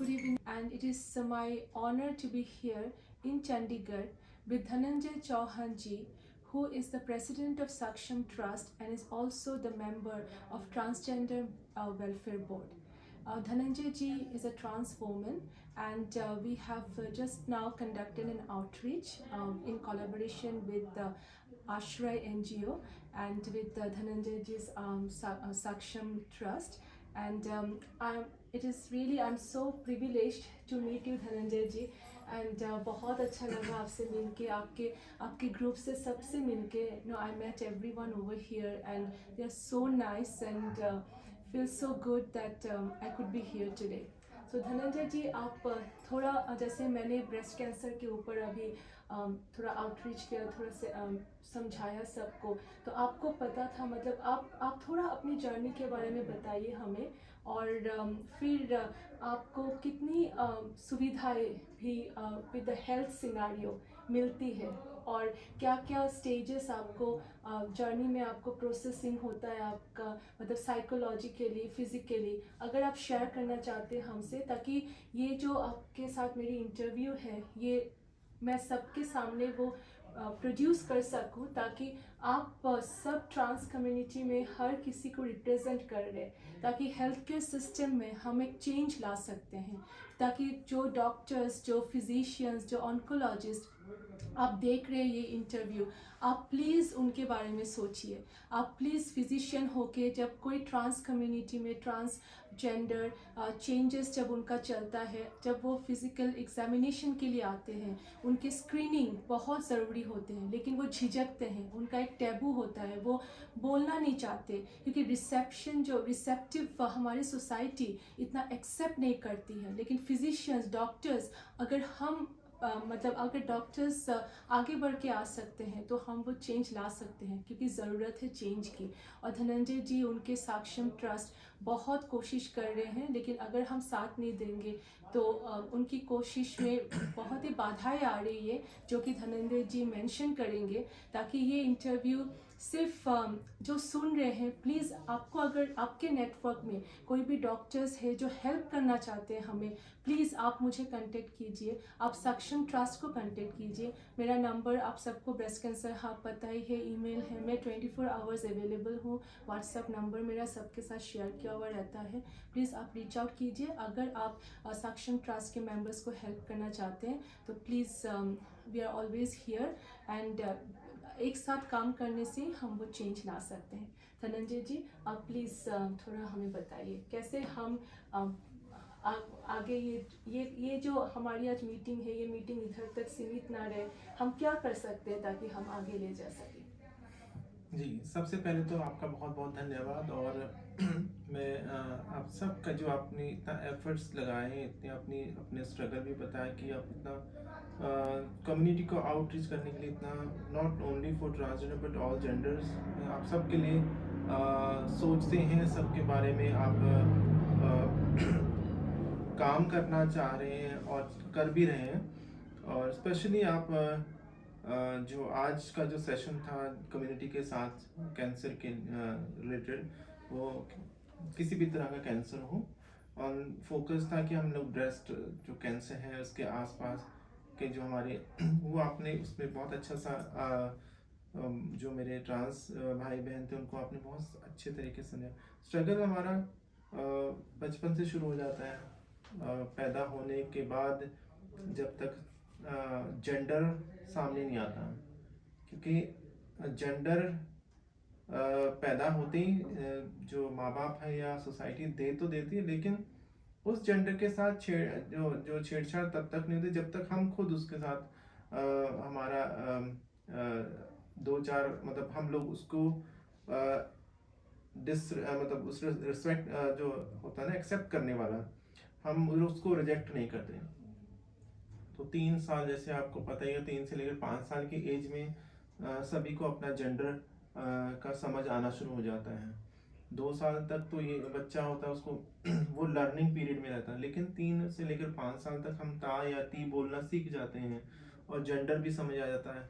good evening, and it is my honor to be here in Chandigarh with Dhananjay Chauhan ji, who is the president of Saksham Trust and is also the member of Transgender Welfare Board. Dhananjay ji is a trans woman, and we have just now conducted an outreach in collaboration with Ashray NGO and with Dhananjay ji's Saksham Trust. And I'm so privileged to meet you, Dhananjay ji. And बहुत अच्छा लगा आपसे मिलके, आपके group से सबसे मिलके. I met everyone over here and they are so nice, and feel so good that I could be here today. So Dhananjay जी, आप थोड़ा, जैसे मैंने ब्रेस्ट कैंसर के ऊपर अभी थोड़ा आउटरीच किया, थोड़ा से समझाया सबको, तो आपको पता था, मतलब आप थोड़ा अपनी जर्नी के बारे में बताइए हमें. और फिर आपको कितनी सुविधाएं भी विद द हेल्थ सिनारियो मिलती है, और क्या क्या स्टेजेस आपको जर्नी में आपको प्रोसेसिंग होता है आपका, मतलब साइकोलॉजिकली, फिजिकली, अगर आप शेयर करना चाहते हैं हमसे, ताकि ये जो आपके साथ मेरी इंटरव्यू है ये मैं सबके सामने वो प्रोड्यूस कर सकूं, ताकि आप सब ट्रांस कम्युनिटी में हर किसी को रिप्रेजेंट कर रहे हैं, ताकि हेल्थ केयर सिस्टम में हम एक चेंज ला सकते हैं, ताकि जो डॉक्टर्स, जो फिजिशियंस, जो ऑन्कोलॉजिस्ट आप देख रहे हैं ये इंटरव्यू, आप प्लीज़ उनके बारे में सोचिए. आप प्लीज़ फिजिशियन होके, जब कोई ट्रांस कम्युनिटी में ट्रांसजेंडर चेंजेस जब उनका चलता है, जब वो फिज़िकल एग्जामिनेशन के लिए आते हैं, उनके स्क्रीनिंग बहुत ज़रूरी होते हैं, लेकिन वो झिझकते हैं, उनका एक टैबू होता है, वो बोलना नहीं चाहते, क्योंकि रिसेप्टिव हमारी सोसाइटी इतना एक्सेप्ट नहीं करती है. लेकिन फिजिशियंस, डॉक्टर्स, अगर हम मतलब अगर डॉक्टर्स आगे बढ़ के आ सकते हैं तो हम वो चेंज ला सकते हैं, क्योंकि ज़रूरत है चेंज की. और धनंजय जी, उनके साक्षम ट्रस्ट बहुत कोशिश कर रहे हैं, लेकिन अगर हम साथ नहीं देंगे तो उनकी कोशिश में बहुत ही बाधाएं आ रही है, जो कि धनंजय जी मेंशन करेंगे. ताकि ये इंटरव्यू सिर्फ जो सुन रहे हैं, प्लीज़ आपको, अगर आपके नेटवर्क में कोई भी डॉक्टर्स है जो हेल्प करना चाहते हैं हमें, प्लीज़ आप मुझे कांटेक्ट कीजिए, आप सक्षम ट्रस्ट को कांटेक्ट कीजिए. मेरा नंबर आप सबको ब्रेस्ट कैंसर हाँ पता ही है, ईमेल है, मैं 24 आवर्स अवेलेबल हूँ. व्हाट्सएप नंबर मेरा सबके साथ शेयर किया हुआ रहता है. प्लीज़ आप रीच आउट कीजिए. अगर आप सक्षम ट्रस्ट के मेंबर्स को हेल्प करना चाहते हैं तो please we are always here, and एक साथ काम करने से हम वो चेंज ला सकते हैं. धनंजय जी, आप प्लीज़ थोड़ा हमें बताइए कैसे हम आगे ये जो हमारी आज मीटिंग है, ये मीटिंग इधर तक सीमित ना रहे, हम क्या कर सकते हैं ताकि हम आगे ले जा सकें. जी, सबसे पहले तो आपका बहुत बहुत धन्यवाद. और मैं आप सबका जो आपने इतना एफर्ट्स लगाए हैं, इतने अपने स्ट्रगल भी बताया कि आप इतना कम्युनिटी को आउटरीच करने के लिए इतना, not only for transgender but all genders, आप सबके लिए सोचते हैं, सबके बारे में आप काम करना चाह रहे हैं और कर भी रहे हैं. और स्पेशली आप जो आज का जो सेशन था कम्युनिटी के साथ कैंसर के रिलेटेड, वो किसी भी तरह का कैंसर हो, और फोकस था कि हम लोग ब्रेस्ट जो कैंसर है उसके आसपास के जो हमारे वो आपने उसमें बहुत अच्छा सा जो मेरे ट्रांस भाई बहन थे उनको आपने बहुत अच्छे तरीके से समझा. स्ट्रगल हमारा बचपन से शुरू हो जाता है, पैदा होने के बाद, जब तक जेंडर सामने नहीं आता, क्योंकि जेंडर पैदा होते ही जो माँ बाप है या सोसाइटी दे तो देती है, लेकिन उस जेंडर के साथ छेड़छाड़ तब तक नहीं होती जब तक हम खुद उसके साथ हमारा दो चार, मतलब हम लोग उसको मतलब उस रिस्पेक्ट जो होता है ना, एक्सेप्ट करने वाला, हम उसको रिजेक्ट नहीं करते. तो 3 साल, जैसे आपको पता ही है, 3 से लेकर 5 साल की एज में सभी को अपना जेंडर का समझ आना शुरू हो जाता है. 2 साल तक तो ये बच्चा होता है, उसको वो लर्निंग पीरियड में रहता है, लेकिन 3 से लेकर 5 साल तक हम ता या ती बोलना सीख जाते हैं और जेंडर भी समझ आ जाता है.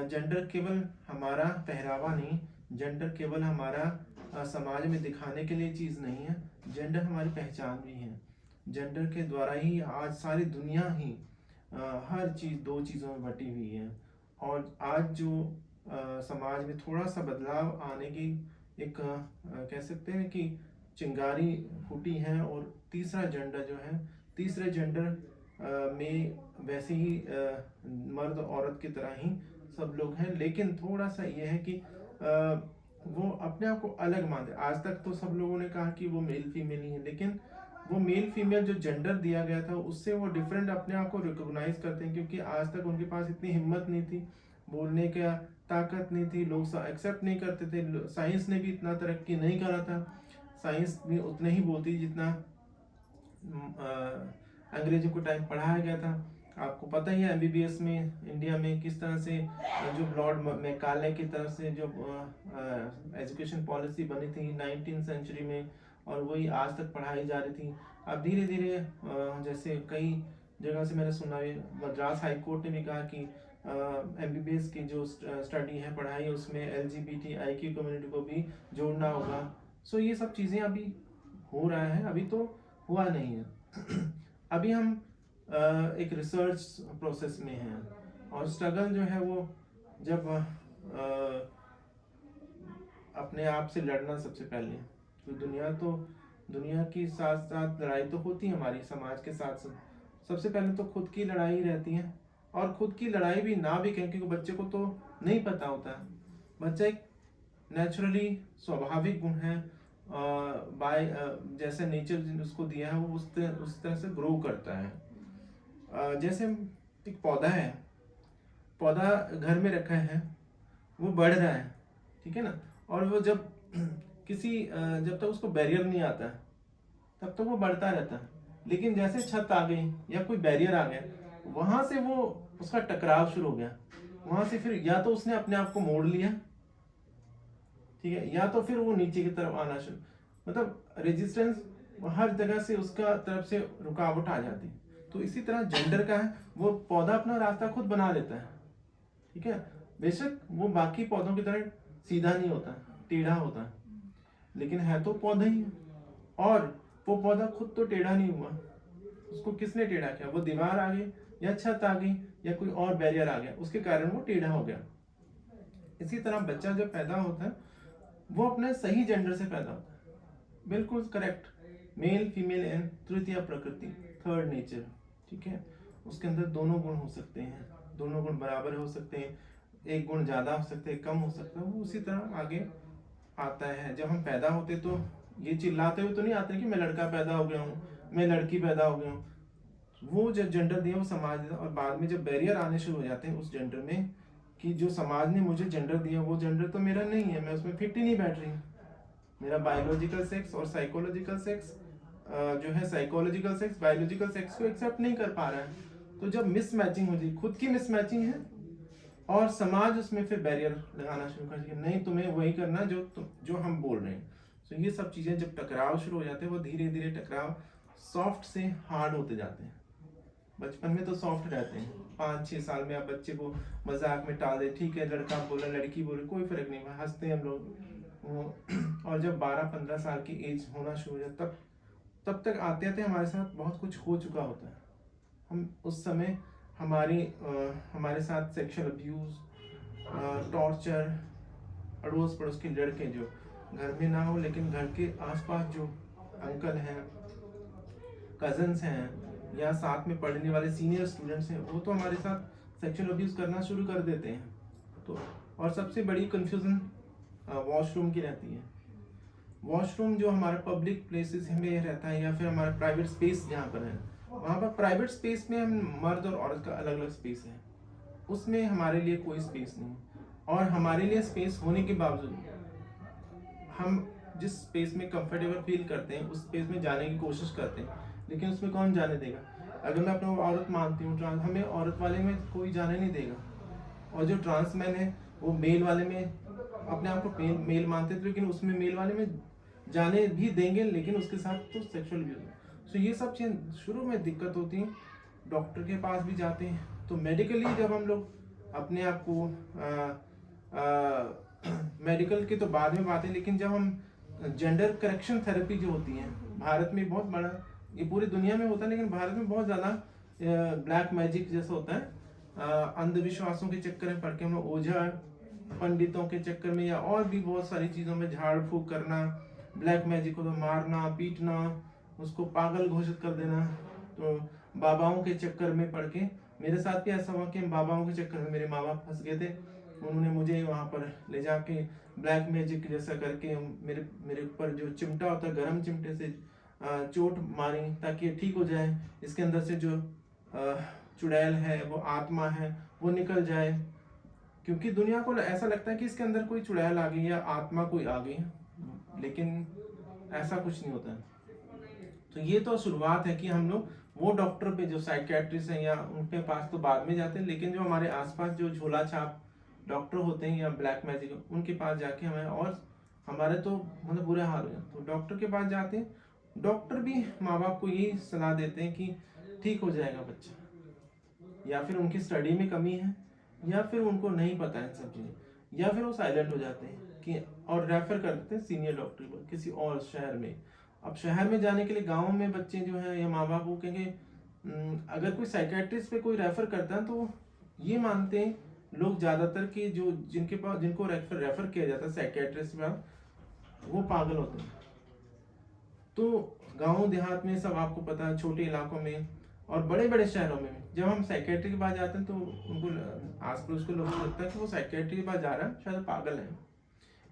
जेंडर केवल हमारा पहरावा नहीं, जेंडर केवल हमारा समाज में दिखाने के लिए चीज़ नहीं है, जेंडर हमारी पहचान भी है. जेंडर के द्वारा ही आज सारी दुनिया ही हर चीज़ दो चीज़ों में बटी हुई है। और आज जो समाज में थोड़ा सा बदलाव आने की एक कह सकते हैं कि चिंगारी फूटी है। और तीसरा जेंडर जो है, तीसरे जेंडर में वैसे ही मर्द औरत की तरह ही सब लोग हैं, लेकिन थोड़ा सा ये है कि वो अपने आप को अलग मानते। आज तक तो सब लोगों ने कहा कि वो मेल फीमेल ही है, लेकिन वो मेल फीमेल जो जेंडर दिया गया था उससे वो डिफरेंट अपने आप को रिकॉग्नाइज करते हैं, क्योंकि आज तक उनके पास इतनी हिम्मत नहीं थी, बोलने का ताकत नहीं थी, लोग एक्सेप्ट नहीं करते थे। साइंस ने भी इतना तरक्की नहीं करा था, साइंस भी उतने ही बोलती जितना अंग्रेजों को टाइम पढ़ाया गया था। आपको पता ही है एमबीबीएस में इंडिया में किस तरह से जो लॉर्ड मैकाले की तरफ से जो एजुकेशन पॉलिसी बनी थी 19th सेंचुरी में, और वही आज तक पढ़ाई जा रही थी। अब धीरे धीरे जैसे कई जगह से मैंने सुना है, मद्रास हाई कोर्ट ने भी कहा कि एमबीबीएस की जो स्टडी है, पढ़ाई, उसमें LGBTIQ कम्युनिटी को भी जोड़ना होगा। सो ये सब चीज़ें अभी हो रहा है, अभी तो हुआ नहीं है। अभी हम एक रिसर्च प्रोसेस में हैं, और स्ट्रगल जो है वो जब अपने आप से लड़ना सबसे पहले, तो दुनिया के साथ साथ लड़ाई तो होती है हमारी समाज के साथ साथ। सबसे पहले तो खुद की लड़ाई रहती है, और खुद की लड़ाई भी ना भी कहें, क्योंकि बच्चे को तो नहीं पता होता। बच्चा एक नेचुरली स्वाभाविक गुण है, बाय जैसे नेचर उसको दिया है वो उस तरह से ग्रो करता है। जैसे एक पौधा है, पौधा घर में रखा है, वो बढ़ रहा है, ठीक है ना, और वो जब जब तक उसको बैरियर नहीं आता तब तक वो बढ़ता रहता है। लेकिन जैसे छत आ गई या कोई बैरियर आ गया, वहां से वो उसका टकराव शुरू हो गया, वहां से फिर या तो उसने अपने आप को मोड़ लिया, ठीक है, या तो फिर वो नीचे की तरफ आना शुरू, मतलब रेजिस्टेंस हर जगह से उसका तरफ से रुकावट आ जाती है। तो इसी तरह जेंडर का है, वो पौधा अपना रास्ता खुद बना लेता है, ठीक है। बेशक वो बाकी पौधों की तरह सीधा नहीं होता, टेढ़ा होता है, लेकिन है तो पौधा ही। और वो पौधा खुद तो टेढ़ा नहीं हुआ, उसको किसने टेढ़ा किया? वो दीवार आ गई, या छत आ गई, या कोई और बैरियर आ गया, उसके कारण वो टेढ़ा हो गया। इसी तरह बच्चा जब पैदा होता है वो अपने सही जेंडर से पैदा होता है, बिल्कुल करेक्ट, मेल फीमेल एंड तृतीय प्रकृति, थर्ड नेचर, ठीक है। उसके अंदर दोनों गुण हो सकते हैं, दोनों गुण बराबर हो सकते हैं, एक गुण ज्यादा हो सकते हैं, कम हो सकता है, वो उसी तरह आगे आता है। जब हम पैदा होते तो ये चिल्लाते हुए तो नहीं आते कि मैं लड़का पैदा हो गया हूँ, मैं लड़की पैदा हो गया हूँ। वो जो जेंडर दिया वो समाज दिया, और बाद में जब बैरियर आने शुरू हो जाते हैं उस जेंडर में, कि जो समाज ने मुझे जेंडर दिया वो जेंडर तो मेरा नहीं है, मैं उसमें फिट ही नहीं बैठ रही। मेरा बायोलॉजिकल सेक्स और साइकोलॉजिकल सेक्स जो है, साइकोलॉजिकल सेक्स बायोलॉजिकल सेक्स को एक्सेप्ट नहीं कर पा रहा है। तो जब मिसमैचिंग हो जाए, खुद की मिसमैचिंग है, और समाज उसमें फिर बैरियर लगाना शुरू कर दिया, नहीं तुम्हें वही करना जो हम बोल रहे हैं। तो ये सब चीज़ें जब टकराव शुरू हो जाते हैं, वो धीरे धीरे टकराव सॉफ्ट से हार्ड होते जाते हैं। बचपन में तो सॉफ्ट रहते हैं, 5-6 साल में आप बच्चे को मजाक में टाल दे, ठीक है लड़का बोला लड़की बोले कोई फर्क नहीं, हंसते हैं हम लोग। और जब 12-15 साल की एज होना शुरू हो जाए, तब तक आते आते हमारे साथ बहुत कुछ हो चुका होता है। हम उस समय हमारे साथ सेक्सुअल अब्यूज, टॉर्चर, अड़ोस पड़ोस के लड़के जो घर में ना हो लेकिन घर के आसपास जो अंकल हैं, कजन्स हैं, या साथ में पढ़ने वाले सीनियर स्टूडेंट्स हैं, वो तो हमारे साथ सेक्सुअल अब्यूज करना शुरू कर देते हैं। तो और सबसे बड़ी कंफ्यूजन वॉशरूम की रहती है। वॉशरूम जो हमारे पब्लिक प्लेसेस में रहता है, या फिर हमारा प्राइवेट स्पेस जहाँ पर है, वहाँ पर प्राइवेट स्पेस में हम मर्द और औरत का अलग अलग स्पेस है, उसमें हमारे लिए कोई स्पेस नहीं। और हमारे लिए स्पेस होने के बावजूद हम जिस स्पेस में कंफर्टेबल फील करते हैं उस स्पेस में जाने की कोशिश करते हैं, लेकिन उसमें कौन जाने देगा? अगर मैं अपना औरत मानती हूँ, हमें औरत वाले में कोई जाने नहीं देगा। और जो ट्रांस मैन है वो मेल वाले में अपने आप को मेल मानते थे, लेकिन उसमें मेल वाले में जाने भी देंगे, लेकिन उसके साथ तो सेक्सुअल अब्यूज। सो ये सब चीज़ शुरू में दिक्कत होती है, डॉक्टर के पास भी जाते हैं। तो मेडिकली जब हम लोग अपने आप को मेडिकल की तो बाद में बात है, लेकिन जब हम जेंडर करेक्शन थेरेपी जो होती है, भारत में बहुत बड़ा ये पूरी दुनिया में होता है, लेकिन भारत में बहुत ज़्यादा ब्लैक मैजिक जैसा होता है। अंधविश्वासों के चक्कर में पड़ के हम लोग ओझा पंडितों के चक्कर में या और भी बहुत सारी चीज़ों में झाड़ फूक करना, ब्लैक मैजिक को तो मारना पीटना, उसको पागल घोषित कर देना। तो बाबाओं के चक्कर में पड़ के मेरे साथ भी ऐसा हुआ कि बाबाओं के चक्कर में मेरे माँ बाप फंस गए थे। उन्होंने मुझे वहाँ पर ले जाके ब्लैक मैजिक जैसा करके मेरे मेरे ऊपर जो चिमटा होता है गर्म चिमटे से चोट मारी ताकि ये ठीक हो जाए, इसके अंदर से जो चुड़ैल है वो आत्मा है वो निकल जाए, क्योंकि दुनिया को ऐसा लगता है कि इसके अंदर कोई चुड़ैल आ गई या आत्मा कोई आ गई, लेकिन ऐसा कुछ नहीं होता है। तो ये तो शुरुआत है कि हम लोग वो डॉक्टर पे जो साइकियाट्रिस्ट हैं या उनके पास तो बाद में जाते हैं, लेकिन जो हमारे आसपास जो झोला छाप डॉक्टर होते हैं या ब्लैक मैजिक उनके पास जाके हमें और हमारे तो मतलब बुरे हाल हो जाते। तो डॉक्टर के पास जाते हैं, डॉक्टर भी माँ बाप को यही सलाह देते हैं कि ठीक हो जाएगा बच्चा, या फिर उनकी स्टडी में कमी है, या फिर उनको नहीं पता है सब चीज़ें, या फिर वो साइलेंट हो जाते हैं कि और रेफर कर देते हैं सीनियर डॉक्टर को किसी और शहर में। अब शहर में जाने के लिए गाँव में बच्चे जो हैं या माँ बाप वो कहेंगे अगर कोई साइकेट्रिस्ट पे कोई रेफर करता है तो ये मानते हैं लोग ज़्यादातर कि जो जिनको रेफर किया जाता है साइकेट्रिस्ट में वो पागल होते हैं। तो गांव देहात में सब आपको पता है, छोटे इलाकों में और बड़े बड़े शहरों में जब हम साइकेट्री के पास जाते हैं तो उनको आस पड़ोस के लोगों को लगता है कि वो साइकेट्री के पास जा रहा है शायद पागल है,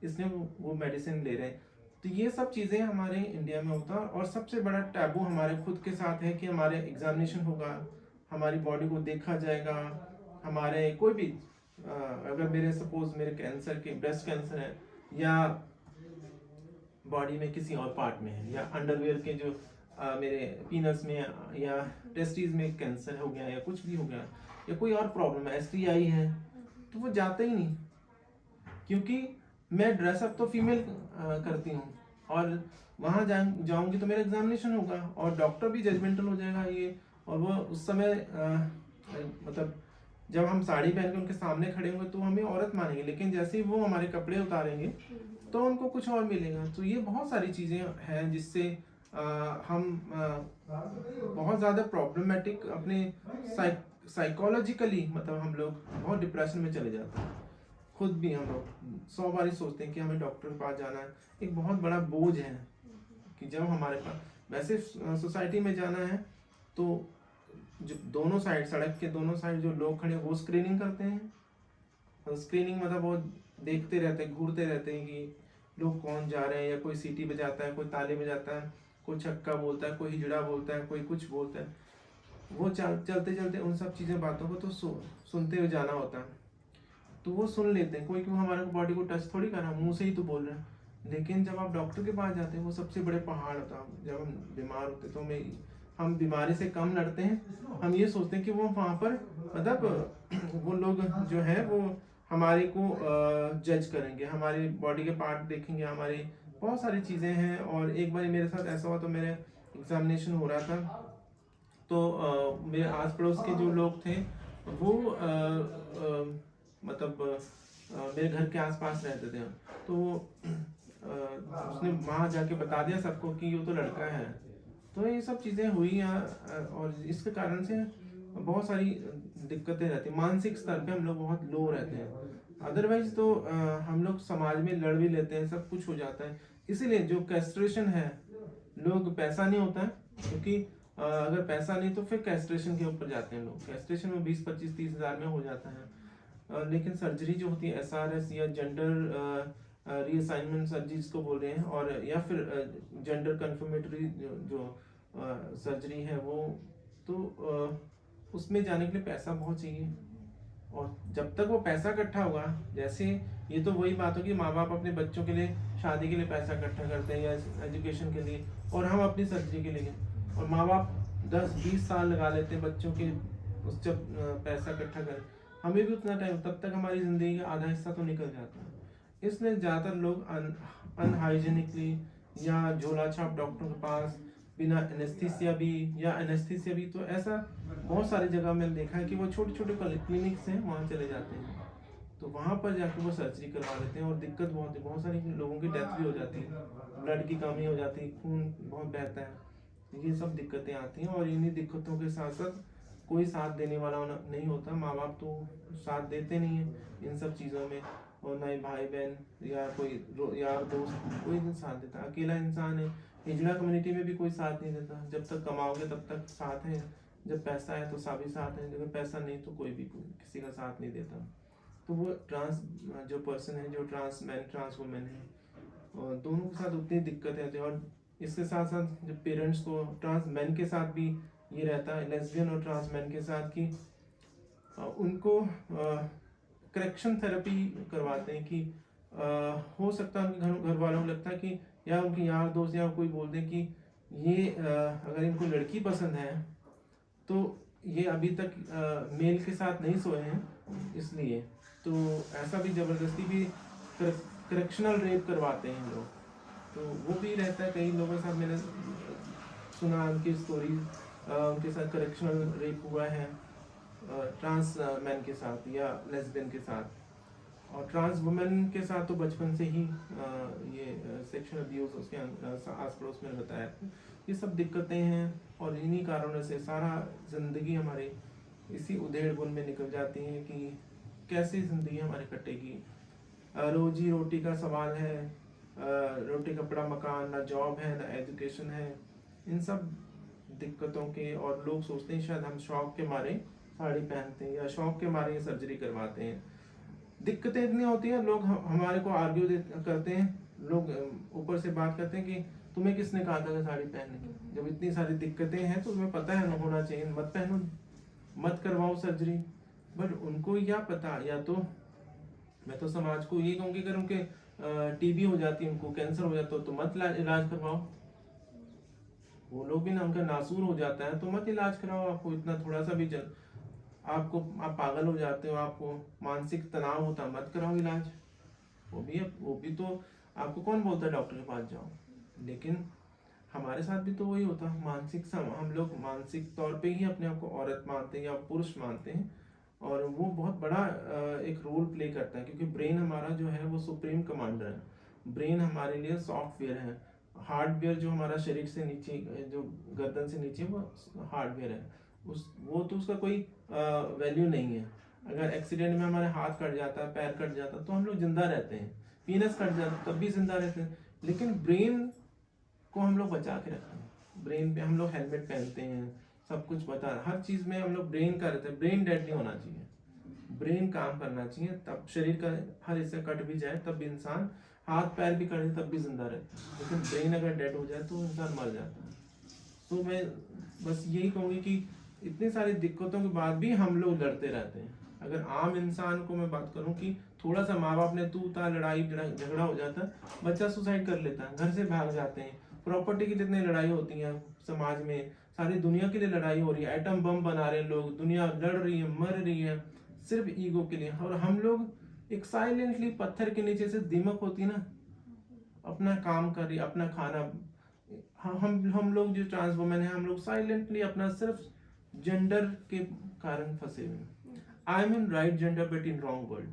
इसलिए वो मेडिसिन ले रहे हैं। तो ये सब चीज़ें हमारे इंडिया में होता है। और सबसे बड़ा टैबू हमारे खुद के साथ है कि हमारे एग्जामिनेशन होगा, हमारी बॉडी को देखा जाएगा, हमारे कोई भी अगर मेरे सपोज मेरे कैंसर के ब्रेस्ट कैंसर है या बॉडी में किसी और पार्ट में है या अंडरवेयर के जो मेरे पीनस में या टेस्टिस में कैंसर हो गया या कुछ भी हो गया या कोई और प्रॉब्लम है STI है, तो वो जाता ही नहीं, क्योंकि मैं ड्रेसअप तो फीमेल करती हूँ और वहाँ जाऊँगी तो मेरा एग्जामिनेशन होगा और डॉक्टर भी जजमेंटल हो जाएगा ये। और वो उस समय मतलब जब हम साड़ी पहन के उनके सामने खड़े होंगे तो हमें औरत मानेंगे, लेकिन जैसे ही वो हमारे कपड़े उतारेंगे तो उनको कुछ और मिलेगा। तो ये बहुत सारी चीज़ें हैं जिससे हम बहुत ज़्यादा प्रॉब्लमेटिक अपने साइकोलॉजिकली मतलब हम लोग बहुत डिप्रेशन में चले जाते हैं। खुद भी हम लोग 100 बार ही सोचते हैं कि हमें डॉक्टर के पास जाना है, एक बहुत बड़ा बोझ है कि जब हमारे पास वैसे सोसाइटी में जाना है तो जो दोनों साइड सड़क के दोनों साइड जो लोग खड़े हैं वो स्क्रीनिंग करते हैं। और स्क्रीनिंग मतलब वो देखते रहते हैं, घूरते रहते हैं कि लोग कौन जा रहे हैं, या कोई सीटी बजाता है, कोई ताली बजाता है, कोई छक्का बोलता है, कोई हिजड़ा बोलता है, कोई कुछ बोलता है। वो चलते चलते उन सब चीज़ें बातों को तो सुनते हुए जाना होता है, तो वो सुन लेते हैं। कोई क्यों हमारे बॉडी को टच थोड़ी कर रहा, मुँह से ही तो बोल रहे हैं। लेकिन जब आप डॉक्टर के पास जाते हैं वो सबसे बड़े पहाड़ होता है। जब हम बीमार होते हैं तो हम बीमारी से कम लड़ते हैं, हम ये सोचते हैं कि वो वहाँ पर मतलब वो लोग जो है वो हमारे को जज करेंगे, हमारी बॉडी के पार्ट देखेंगे, हमारी बहुत सारी चीज़ें हैं। और एक बार मेरे साथ ऐसा हुआ, तो मेरे एग्जामिनेशन हो रहा था तो मेरे आस पड़ोस के जो लोग थे वो मतलब मेरे घर के आसपास रहते थे, तो उसने वहाँ जाके बता दिया सबको कि ये तो लड़का है। तो ये सब चीज़ें हुई और इसके कारण से बहुत सारी दिक्कतें रहती हैं। मानसिक स्तर पे हम लोग बहुत लो रहते हैं। अदरवाइज तो हम लोग समाज में लड़ भी लेते हैं, सब कुछ हो जाता है। इसीलिए जो कैस्ट्रेशन है, लोग पैसा नहीं होता है, क्योंकि अगर पैसा नहीं तो फिर कैस्ट्रेशन के ऊपर जाते हैं लोग। कैस्ट्रेशन में 20, 25, 30 हज़ार में हो जाता है। लेकिन सर्जरी जो होती है SRS या जेंडर रीअसाइनमेंट सर्जरी जिसको बोल रहे हैं, और या फिर जेंडर कन्फर्मेटरी जो सर्जरी है वो, तो उसमें जाने के लिए पैसा बहुत चाहिए। और जब तक वो पैसा इकट्ठा होगा, जैसे ये तो वही बात हो कि माँ बाप अपने बच्चों के लिए शादी के लिए पैसा इकट्ठा करते हैं या एजुकेशन के लिए, और हम अपनी सर्जरी के लिए, और माँ बाप 10-20 साल लगा लेते हैं बच्चों के उस जब पैसा इकट्ठा करें। हमें भी उतना टाइम, तब तक हमारी ज़िंदगी का आधा हिस्सा तो निकल जाता है। इसलिए ज़्यादातर लोग अनहाइजीनिकली या झोला छाप डॉक्टर के पास बिना एनेस्थीसिया भी, तो ऐसा बहुत सारी जगह मैंने देखा है कि वो छोटे छोटे क्लिनिक्स हैं वहाँ चले जाते हैं, तो वहाँ पर जाकर वो सर्जरी करवा लेते हैं। और दिक्कत बहुत सारी लोगों की डेथ भी हो जाती है, ब्लड की कमी हो जाती है, खून बहुत बहता है। ये सब दिक्कतें आती हैं। और इन्हीं दिक्कतों के साथ साथ कोई साथ देने वाला नहीं होता। माँ बाप तो साथ देते नहीं हैं इन सब चीज़ों में, और ना ही भाई बहन या कोई यार दोस्त, कोई नहीं साथ देता। अकेला इंसान है। हिजड़ा कम्युनिटी में भी कोई साथ नहीं देता। जब तक कमाओगे तब तक साथ है, जब पैसा है तो सभी साथ है, अगर पैसा नहीं तो कोई भी किसी का साथ नहीं देता। तो वो ट्रांस जो पर्सन है, जो ट्रांस मैन ट्रांस वुमेन है, और दोनों के साथ उतनी दिक्कतें आती हैं। और इसके साथ साथ जब पेरेंट्स को ट्रांस मैन के साथ भी ये रहता है, लेस्बियन और ट्रांस मैन के साथ, कि उनको करेक्शन थेरेपी करवाते हैं कि हो सकता है उनके घर वालों को लगता है कि, या उनके यार दोस्त या कोई बोल दें कि ये अगर इनको लड़की पसंद है तो ये अभी तक मेल के साथ नहीं सोए हैं, इसलिए तो ऐसा भी जबरदस्ती भी करेक्शनल रेप करवाते हैं लोग। तो वो भी रहता है। कई लोगों के साथ मैंने सुना उनकी स्टोरी, उनके साथ करेक्शनल रेप हुआ है ट्रांस मैन के साथ या लेस्बियन के साथ। और ट्रांस वुमेन के साथ तो बचपन से ही ये सेक्शुअल अब्यूज उसके आस पड़ोस में बताया। ये सब दिक्कतें हैं, और इन्हीं कारणों से सारा ज़िंदगी हमारी इसी उधेड़-बुन में निकल जाती है कि कैसे ज़िंदगी हमारी कटेगी। रोजी रोटी का सवाल है, रोटी कपड़ा मकान, ना जॉब है ना एजुकेशन है। इन सब दिक्कतों के, और लोग सोचते हैं शायद हम शौक के मारे साड़ी पहनते हैं या शौक के मारे ये सर्जरी करवाते हैं। दिक्कतें इतनी होती हैं, लोग हमारे को आर्ग्यू करते हैं, लोग ऊपर से बात करते हैं कि तुम्हें किसने कहा था साड़ी पहनने की, जब इतनी सारी दिक्कतें हैं तो तुम्हें पता है होना चाहिए, मत पहनो, मत करवाओ सर्जरी। बट उनको या पता, या तो मैं तो समाज को ये कहूँगी अगर उनके टीबी हो जाती है, उनको कैंसर हो जाता है तो मत इलाज करवाओ। वो लोग भी ना, उनका नासूर हो जाता है तो मत इलाज कराओ। आपको इतना थोड़ा सा भी आप पागल हो जाते हो, आपको मानसिक तनाव होता है, मत कराओ इलाज। वो भी तो आपको कौन बोलता है डॉक्टर के पास जाओ। लेकिन हमारे साथ भी तो वही होता है। हम लोग मानसिक तौर पे ही अपने आप को औरत मानते हैं या पुरुष मानते हैं, और वो बहुत बड़ा एक रोल प्ले करता है, क्योंकि ब्रेन हमारा जो है वो सुप्रीम कमांडर है। ब्रेन हमारे लिए सॉफ्टवेयर है। हार्डवेयर जो हमारा शरीर से नीचे, जो गर्दन से नीचे, वो हार्डवेयर है। वो तो उसका कोई वैल्यू नहीं है। अगर एक्सीडेंट में हमारे हाथ कट जाता है, पैर कट जाता है, तो हम लोग जिंदा रहते हैं। पीनस कट जाता है तब भी जिंदा रहते हैं। लेकिन ब्रेन को हम लोग बचा के रखते हैं। ब्रेन पे हम लोग हेलमेट पहनते हैं, सब कुछ पता है, हर चीज में हम लोग ब्रेन का रहते हैं। ब्रेन डेड नहीं होना चाहिए, ब्रेन काम करना चाहिए। तब शरीर का हर हिस्सा कट भी जाए तब भी इंसान, हाथ पैर भी कटे तब भी जिंदा रहता है। लेकिन ब्रेन अगर डेड हो जाए तो इंसान मर जाता है। तो मैं बस यही कहूँगी कि इतनी सारी दिक्कतों के बाद भी हम लोग लड़ते रहते हैं। अगर आम इंसान को मैं बात करूं कि थोड़ा सा माँ बाप ने तू ता लड़ाई झगड़ा हो जाता है, बच्चा सुसाइड कर लेता है, घर से भाग जाते हैं। प्रॉपर्टी के लिए इतनी लड़ाई होती है समाज में, सारी दुनिया के लिए लड़ाई हो रही है, एटम बम बना रहे हैं लोग, दुनिया लड़ रही है, मर रही है सिर्फ ईगो के लिए। और हम लोग एक साइलेंटली पत्थर के नीचे से दीमक होती ना, अपना काम कर रही, अपना खाना। हम लोग जो ट्रांस वुमेन है, हम लोग साइलेंटली अपना सिर्फ जेंडर के कारण फंसे हुए। I am in right gender but in wrong world.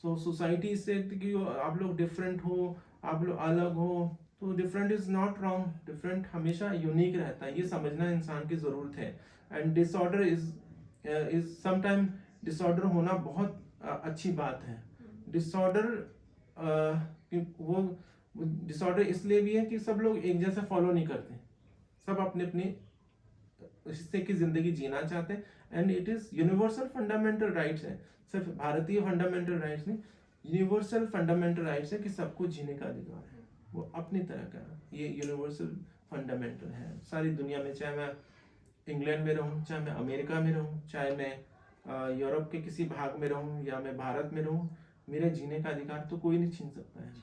So society से कि आप लोग डिफरेंट हो, आप लोग अलग हो, तो different is not wrong. Different हमेशा यूनिक रहता है, ये समझना इंसान की जरूरत है। And disorder is sometime, disorder होना बहुत अच्छी बात है। डिसऑर्डर वो डिसऑर्डर इसलिए भी है कि सब लोग एक जैसा फॉलो नहीं करते, सब अपने अपने हिस्से की जिंदगी जीना चाहते हैं। And it is universal fundamental rights है, सिर्फ भारतीय फंडामेंटल राइट्स नहीं, यूनिवर्सल फंडामेंटल राइट्स है कि सबको जीने का अधिकार है, वो अपनी तरह का। ये यूनिवर्सल फंडामेंटल है सारी दुनिया में, चाहे मैं इंग्लैंड में रहूं, चाहे मैं अमेरिका में रहूं, चाहे मैं यूरोप के किसी भाग में रहूं, या मैं भारत में रहूं, मेरे जीने का अधिकार तो कोई नहीं छीन सकता है।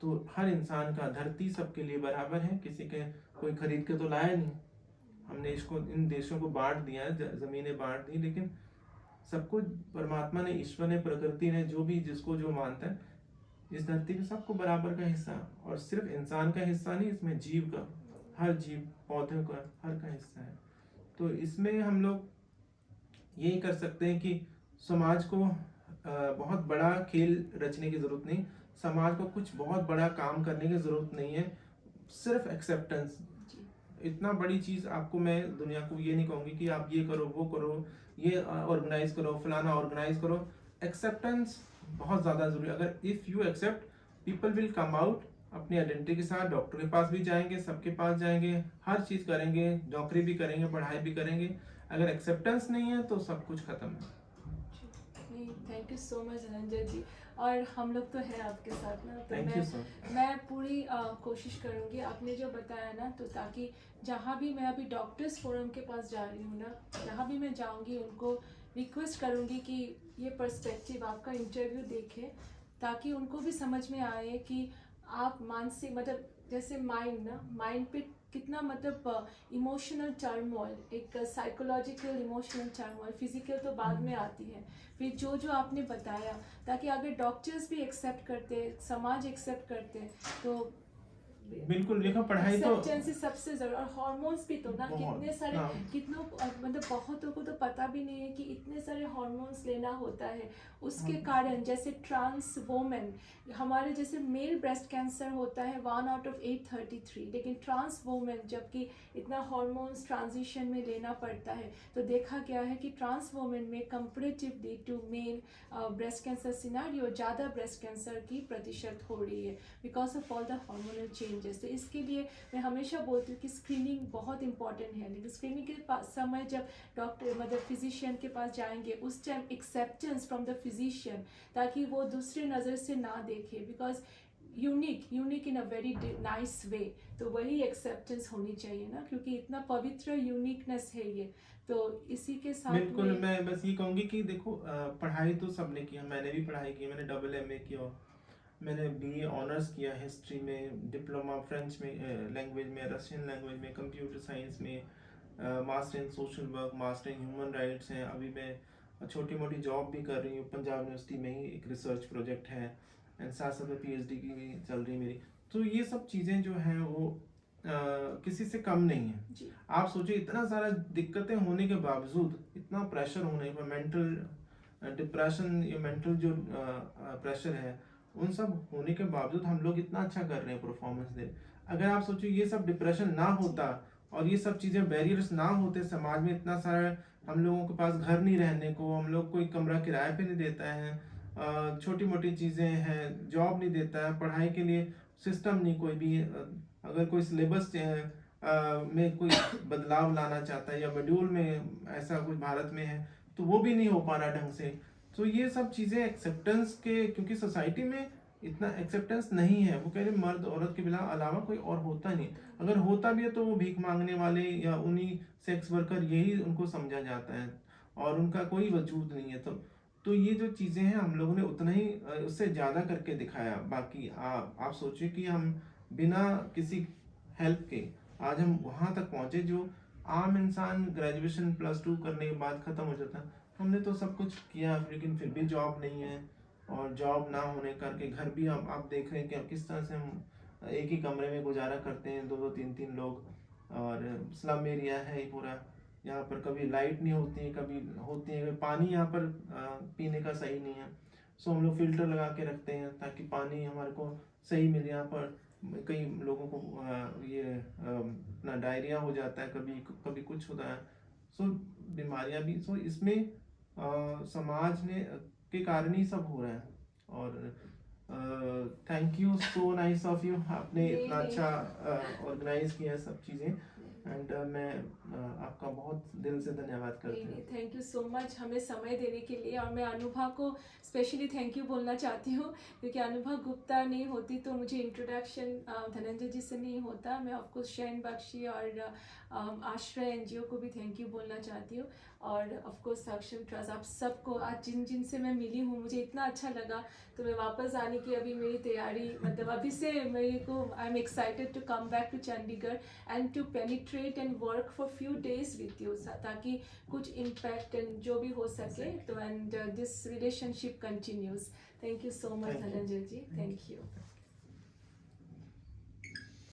तो हर इंसान का, धरती सबके लिए बराबर है, किसी के कोई खरीद के तो लाया नहीं। हमने इसको, इन देशों को बांट दिया है, जमीनें बांट दी, लेकिन सबको परमात्मा ने, ईश्वर ने, प्रकृति ने, जो भी जिसको जो मानता है, इस धरती पे सबको बराबर का हिस्सा। और सिर्फ इंसान का हिस्सा नहीं, इसमें जीव का, हर जीव, पौधों का, हर का हिस्सा है। तो इसमें हम लोग यही कर सकते हैं कि समाज को बहुत बड़ा खेल रचने की जरूरत नहीं, समाज को कुछ बहुत बड़ा काम करने की जरूरत नहीं है। सिर्फ एक्सेप्टेंस, इतना बड़ी चीज़ आपको मैं दुनिया को ये नहीं कहूँगी कि आप ये करो वो करो, ये ऑर्गेनाइज करो, फलाना ऑर्गेनाइज करो। एक्सेप्टेंस बहुत ज़्यादा ज़रूरी है। अगर if you accept, people will come out अपनी आइडेंटिटी के साथ, डॉक्टर के पास भी जाएंगे, सबके पास जाएंगे, हर चीज़ करेंगे, नौकरी भी करेंगे, पढ़ाई भी करेंगे। अगर एक्सेप्टेंस नहीं है तो सब कुछ खत्म है। नहीं, thank you so much Dhananjay ji. और हम लोग तो हैं आपके साथ ना, तो थैंक यू सर। मैं पूरी कोशिश करूँगी आपने जो बताया ना, तो ताकि जहाँ भी मैं अभी डॉक्टर्स फोरम के पास जा रही हूँ ना, जहाँ भी मैं जाऊँगी उनको रिक्वेस्ट करूँगी कि ये पर्सपेक्टिव आपका इंटरव्यू देखें, ताकि उनको भी समझ में आए कि आप मानसिक मतलब जैसे माइंड पे कितना मतलब इमोशनल टर्मोइल, एक साइकोलॉजिकल इमोशनल टर्मोइल, फिजिकल तो बाद में आती है। फिर जो आपने बताया, ताकि अगर डॉक्टर्स भी एक्सेप्ट करते, समाज एक्सेप्ट करते, तो बिल्कुल देखो, पढ़ाई तो एक्सेप्टेंस सबसे जरूरी। और हार्मोन्स भी तो ना, कितने सारे, कितनों मतलब बहुतों को तो पता भी नहीं है कि इतने सारे हार्मोन्स लेना होता है। उसके कारण जैसे ट्रांस वोमेन, हमारे जैसे मेल ब्रेस्ट कैंसर होता है 1 out of 833, लेकिन ट्रांस वोमेन जबकि इतना हार्मोन्स ट्रांजिशन में लेना पड़ता है, तो देखा गया है कि ट्रांस वोमेन में comparatively to male breast cancer scenario ज़्यादा ब्रेस्ट कैंसर की प्रतिशत हो रही है because of all the hormonal changes. तो इसके लिए मैं हमेशा बोलती हूँ कि स्क्रीनिंग बहुत इंपॉर्टेंट है, लेकिन स्क्रीनिंग के समय जब डॉक्टर मतलब फिजिशियन के पास जाएंगे, उस time acceptance from the physician, ताकि वो दूसरे नज़र से ना देखे, because unique in a very nice way. तो वही एक्सेप्टेंस होनी चाहिए ना, क्योंकि इतना पवित्र यूनिकनेस है ये। तो इसी के साथ बिल्कुल, मैं बस ये कहूँगी कि देखो, पढ़ाई तो सबने किया, मैंने भी पढ़ाई की, मैंने AA किया, मैंने BA ऑनर्स किया हिस्ट्री में, डिप्लोमा फ्रेंच में लैंग्वेज में, रशियन लैंग्वेज में, कंप्यूटर साइंस में, master in social work, master in human rights हैं। अभी मैं छोटी मोटी जॉब भी कर रही हूँ पंजाब यूनिवर्सिटी में ही, एक रिसर्च प्रोजेक्ट है, एंड साथ साथ में PhD की भी चल रही मेरी। तो ये सब चीज़ें जो हैं वो किसी से कम नहीं है। आप सोचिए, इतना सारा दिक्कतें होने के बावजूद, इतना प्रेशर होने पर, मेंटल डिप्रेशन या मेंटल जो प्रेशर है, उन सब होने के बावजूद हम लोग इतना अच्छा कर रहे हैं परफॉर्मेंस दे। अगर आप सोचिए ये सब डिप्रेशन ना होता और ये सब चीज़ें बैरियर्स ना होते, समाज में इतना सारा, हम लोगों के पास घर नहीं रहने को, हम लोग कोई कमरा किराए पे नहीं देता है, छोटी मोटी चीज़ें हैं, जॉब नहीं देता है, पढ़ाई के लिए सिस्टम नहीं कोई भी, अगर कोई सिलेबस में कोई बदलाव लाना चाहता है या शेड्यूल में ऐसा कुछ भारत में है तो वो भी नहीं हो पा रहा ढंग से। तो ये सब चीज़ें एक्सेप्टेंस के, क्योंकि सोसाइटी में इतना एक्सेप्टेंस नहीं है, वो कह रहे मर्द औरत के बिना अलावा कोई और होता नहीं, अगर होता भी है तो वो भीख मांगने वाले या उन्हीं सेक्स वर्कर, यही उनको समझा जाता है और उनका कोई वजूद नहीं है। तो ये जो चीज़ें हैं हम लोगों ने उतना ही उससे ज़्यादा करके दिखाया। बाकी आप सोचिए कि हम बिना किसी हेल्प के आज हम वहाँ तक पहुँचे जो आम इंसान ग्रेजुएशन +2 करने के बाद ख़त्म हो जाता। हमने तो सब कुछ किया, लेकिन फिर भी जॉब नहीं है, और जॉब ना होने करके घर भी हम आप देख रहे हैं कि किस तरह से हम एक ही कमरे में गुजारा करते हैं, 2-2 3-3 लोग, और स्लम एरिया है ये पूरा। यहाँ पर कभी लाइट नहीं होती है, कभी होती है, पानी यहाँ पर पीने का सही नहीं है, सो हम लोग फ़िल्टर लगा के रखते हैं ताकि पानी हमारे को सही मिले। यहाँ पर कई लोगों को ये अपना डायरिया हो जाता है, कभी कभी कुछ होता है, सो बीमारियां भी, सो इसमें समाज ने के कारण ही सब हो रहा है। और thank you, so nice of you, आपने इतना अच्छा ऑर्गेनाइज किया सब चीज़ें, एंड मैं आपका बहुत दिल से धन्यवाद करती हूँ। थैंक यू सो मच हमें समय देने के लिए। और मैं अनुभा को स्पेशली थैंक यू बोलना चाहती हूँ, क्योंकि अनुभा गुप्ता नहीं होती तो मुझे इंट्रोडक्शन धनंजय जी से नहीं होता। मैं ऑफकोर्स शैन बख्शी और आश्रय NGO को भी थैंक यू बोलना चाहती हूँ, और ऑफकोर्स सक्षम ट्रस्ट, आप सबको आज जिन से मैं मिली हूँ मुझे इतना अच्छा लगा। तो मैं वापस आने की अभी मेरी तैयारी, मतलब अभी से मेरे को, I am excited to come back to Chandigarh and to penetrate and work for few days with you, ताकि कुछ इम्पैक्ट एंड जो भी हो सके, तो and this relationship continues. Thank you so much Dhananjay ji, thank you.